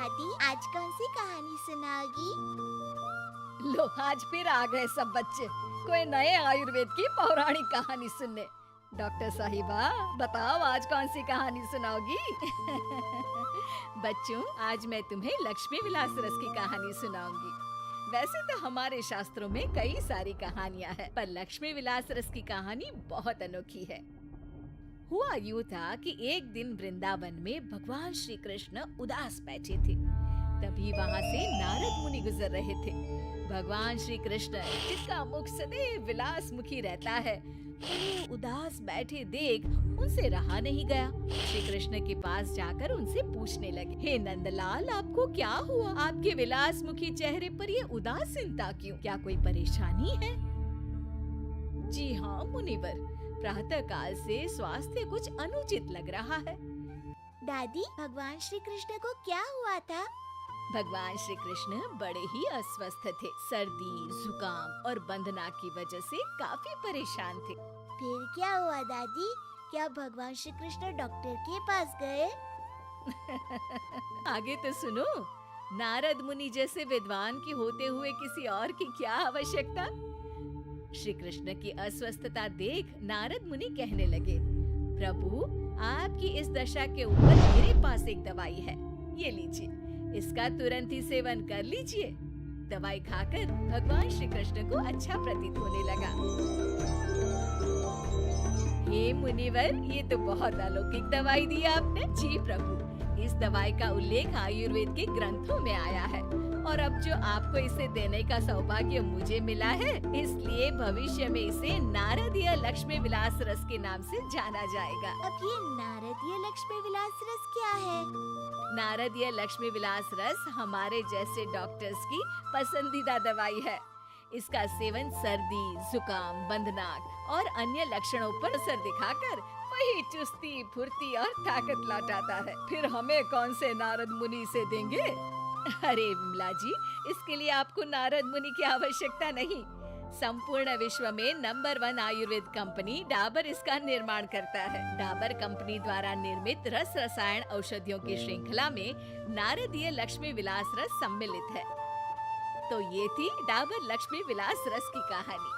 दादी आज कौन सी कहानी सुनाओगी? लो आज फिर आ गए सब बच्चे कोई नए आयुर्वेद की पौराणिक कहानी सुनने। डॉक्टर साहिबा बताओ आज कौन सी कहानी सुनाओगी? बच्चों आज मैं तुम्हें लक्ष्मी विलास रस की कहानी सुनाऊंगी। वैसे तो हमारे शास्त्रों में कई सारी कहानियां हैं, पर लक्ष्मी विलास रस की कहानी बहुत अनोखी है। हुआ यूं था कि एक दिन वृंदावन में भगवान श्री कृष्ण उदास बैठे थे। तभी वहाँ से नारद मुनि गुजर रहे थे। भगवान श्री कृष्ण जिसका मुख सदैव विलास मुखी रहता है, उन्हें उदास बैठे देख उनसे रहा नहीं गया। श्री कृष्ण के पास जाकर उनसे पूछने लगे, हे नंदलाल आपको क्या हुआ? आपके विलास मुखी चेहरे पर ये उदासीनता क्यों? क्या कोई परेशानी है? जी हाँ मुनिवर, प्रातः काल से स्वास्थ्य कुछ अनुचित लग रहा है। दादी भगवान श्री कृष्ण को क्या हुआ था? भगवान श्री कृष्ण बड़े ही अस्वस्थ थे। सर्दी, जुकाम और बंधना की वजह से काफी परेशान थे। फिर क्या हुआ दादी? क्या भगवान श्री कृष्ण डॉक्टर के पास गए? आगे तो सुनो। नारद मुनि जैसे विद्वान के होते हुए किसी और की क्या आवश्यकता? श्री कृष्ण की अस्वस्थता देख नारद मुनि कहने लगे, प्रभु आपकी इस दशा के ऊपर मेरे पास एक दवाई है, ये लीजिए, इसका तुरंत ही सेवन कर लीजिए। दवाई खाकर भगवान श्री कृष्ण को अच्छा प्रतीत होने लगा। हे मुनिवर, ये तो बहुत अलौकिक दवाई दी आपने। जी प्रभु, इस दवाई का उल्लेख आयुर्वेद के ग्रंथों में आया है और अब जो आपको इसे देने का सौभाग्य मुझे मिला है, इसलिए भविष्य में इसे नारदीय लक्ष्मी विलास रस के नाम से जाना जाएगा। अब ये नारदीय लक्ष्मी विलास रस क्या है? नारदीय लक्ष्मी विलास रस हमारे जैसे डॉक्टर्स की पसंदीदा दवाई है। इसका सेवन सर्दी, जुकाम, बंधनाक और अन्य लक्षणों पर असर दिखाकर वही चुस्ती, फुर्ती और ताकत लौटाता है। फिर हमें कौन से नारद मुनि से देंगे? अरे विमला जी, इसके लिए आपको नारद मुनि की आवश्यकता नहीं। संपूर्ण विश्व में नंबर 1 आयुर्वेद कंपनी डाबर इसका निर्माण करता है। डाबर कंपनी द्वारा निर्मित रस रसायन औषधियों की श्रृंखला में नारदीय लक्ष्मी विलास रस सम्मिलित है। तो ये थी डाबर लक्ष्मी विलास रस की कहानी।